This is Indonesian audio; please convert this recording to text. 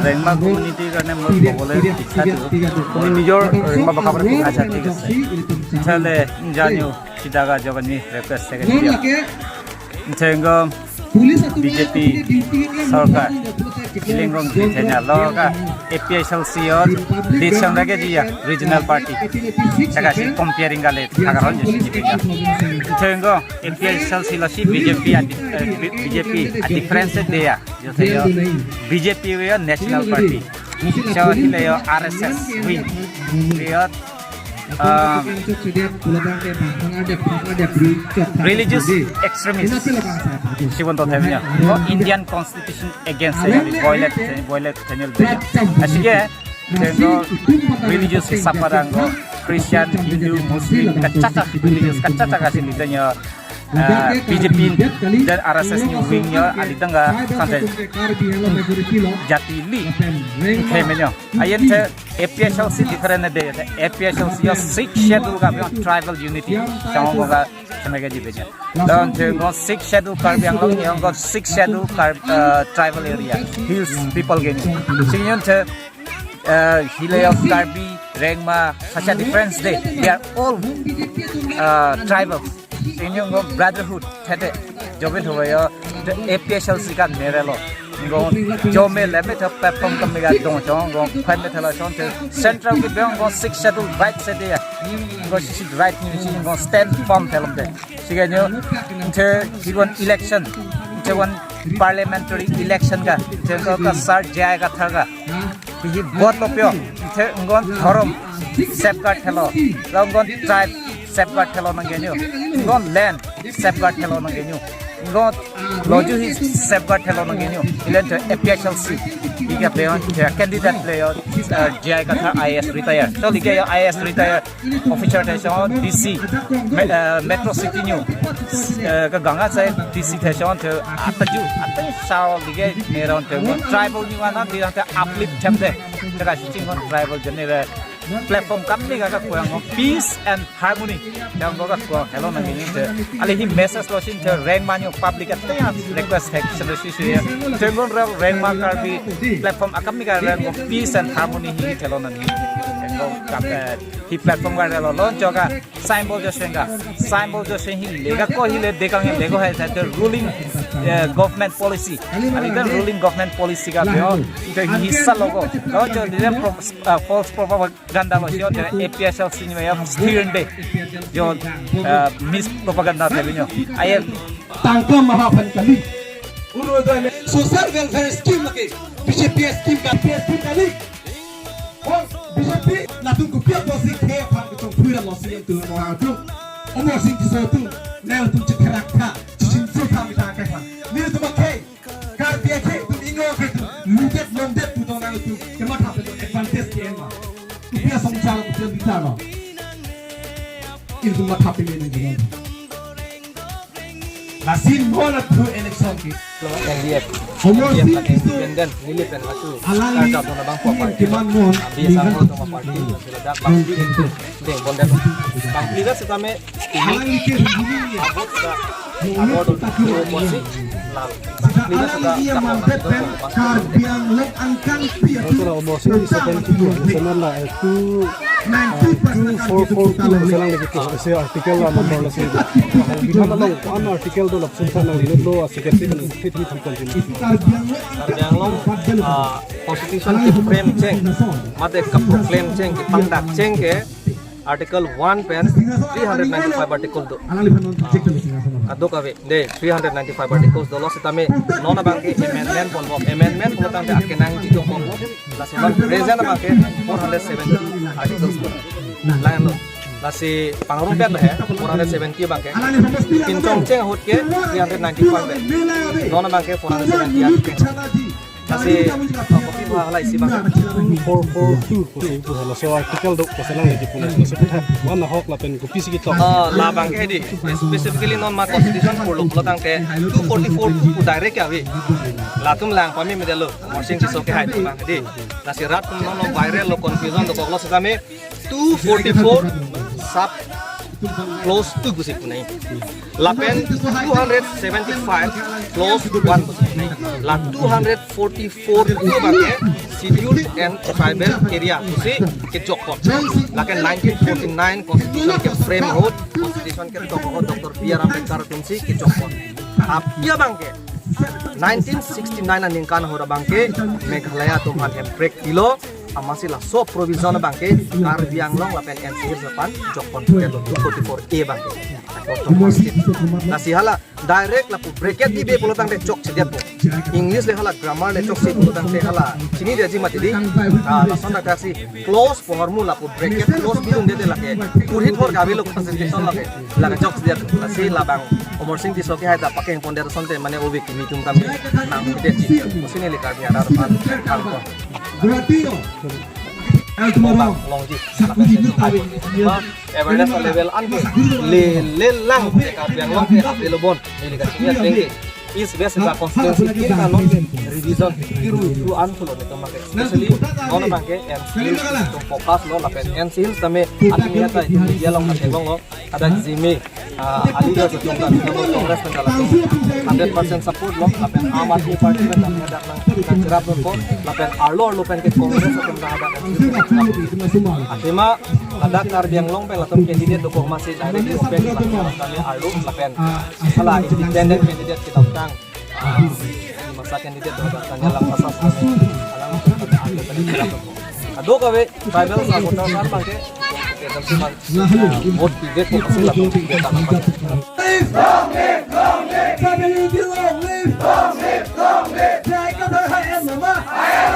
Rengma community karena mau boleh ini নিজৰ rengma bakal aja tiga chale janyo kita ga jogani request sekali sehingga BJP सरकार Shillong Jenya loga APSL siot desan lagi dia regional party sekali comparing kali agar onjus juga sehingga APSL silasi BJP a difference dia jadi BJP itu national party so hileo RSS wing lihat religious extremist siwonto themnya Indian constitution against violate Daniel Beja asige tengo religious saparango Christian Hindu Muslim kacaca religious kacaca kasih ditanya BJP dan RSS new wingnya alita nggak sampai jati li kayaknya ayen te APSL si different ada ya APSL si ya six schedule kami tribal unity sama gua sama gaji beja dan tengo six schedule karbi yang gua six schedule tribal area hills people gini sehingga te hilal karbi rengma such a difference they are all tribal ini nggak brotherhood, tete, jobin huwa ya, APSL sikat merelo, nggak jomel lebih tuh platform kami gak dong, nggak kau metela cong, central kita nggak six schedule right saja ya, nggak six right ni sih nggak stand firm dalam deh, sehingga kita election, kita parliamentary election kan, kita kasar jaya kata kan, ini buat lopio, kita nggak thorom safeguard hello, nggak tribe safeguard hello nangenyo, ngon land safeguard hello nangenyo, ngon loju his safeguard hello nangenyo. Ilan to APSLC, liga player, candidate player, JI kata IS retire. So liga ya IS retire officer station DC Metro City New, ke ganga saya DC station to apa sao liga meron to tribal ni mana dia nanti uplift chamde, terkasih cinggon tribal jenis platform kami kakak kurang peace and harmony yang kakak kurang hello nanti ini alihi message losin ter rank manyo public atau yang request hack solusi ya tenggon rank makar di platform kami kakak peace and harmony ini hello nanti tenggon kakak di platform kakak lo juga symbol josen ini lega ko hile dekang yang lego hai the ruling government policy alidan ruling government policy kakak itu hissa logo lo jadi false propaganda lo sih dari APSL sini ya steering deh jo mis propaganda tadinya ayat tangka mahapan kali social welfare scheme lagi BJP scheme kali BJP latung kupiak posik kayak pan itu pura lo sih itu orang tu umur sing sesuatu nel tu cekerakka cincin suka minta kapan ni tu makai kar BJP tu ingat itu ludet londet tu orang itu kemat apa tu advantage dia mah dia songcal dia bisa loh itu mah tapi ini juga Lasin bola tu election ki yang dia independen milik dan masuk alali karena bang pokok kimangon dia sama sama parti sudah bang deh bondan bang lihat setame alali ke begini award promosi lihat sudah dia mampet kar biang lek angkang pia tu promosi sebenarnya lah itu 442 misalnya gitu ese artikel lah nomor lah sih kalau kita lalu artikel tu lapsun sana ini lo sekitar itu fit yang long constitution ki frame ceng mate ka proclaim ceng ki pangdak ceng ke article 1 pen 395 article tu ado kawe de 395 articles do lo setame nona bangke amendment pun tang akenang jidong pon laseman present bangke 470 articles lain lo lasi pangarum pet lah ya 470 bangke pincong ceng hut ke 395 nona bangke 470 articles lasi kopi bahala isi bangke 442 itu halo so artikel do kosalang lagi pun sebut mana hok la pen kopi sikit la bangke di specifically non ma constitution for lo tang ke 244 direct ya we latum lang pami medalo morsing si soke hai bangke di lasi rat non viral lo confusion do koklo sekame 244 sub close 2 kusik punai. Lapen 275 close 1 kusik punai. La 244 itu bangke scheduled and tribal area kusik ke Jokpot. Laken 1949 constitution ke frame road constitution ke tokoh Dr. B.R. Ambedkar kunci ke Jokpot. Apia bangke 1969 ningkan hora bangke Meghalaya tuman break kilo amasih lah so provision bangke Karbi Anglong lapen NCR depan Jokpon 244A bangke. Nasi hala direct lapu bracket di be pulutang de cok sediat po. English le hala grammar le cok se pulutang de hala sini dia jimat di lason nak kasi close formula lapu bracket close bidung de lake kurhit for gabilo presentation lake laka cok sediat nasi labang umur sing di soki haida pakai ponder sonte mane obi kimi tum kami nang bideti sini le karbi ada depan kantor. Longji awareness level anke le lang karbi yang long ke apelo bon ini kasihnya tinggi is best la constituency kita no revision kiru anfulo de tomake especially ono bangke and to focus lo la pen and since tame atimia ta dia long ka long ada jime aliga to tongka no congress kan la 100% support lo la pen Aam Aadmi Party kan ada nang cerap ko la pen arlo lo pen ke congress kan ada atima ada karbi yang long pen la tom candidate ko masih direct pen la kali arlo la pen ala independent candidate kita masa kandidat tanya lang pasas alam ado kawe tribal supporter kan bangke kedam si vote bidet ko sila ko bidet ang Long live! Long live! Long live! Long live! Long live!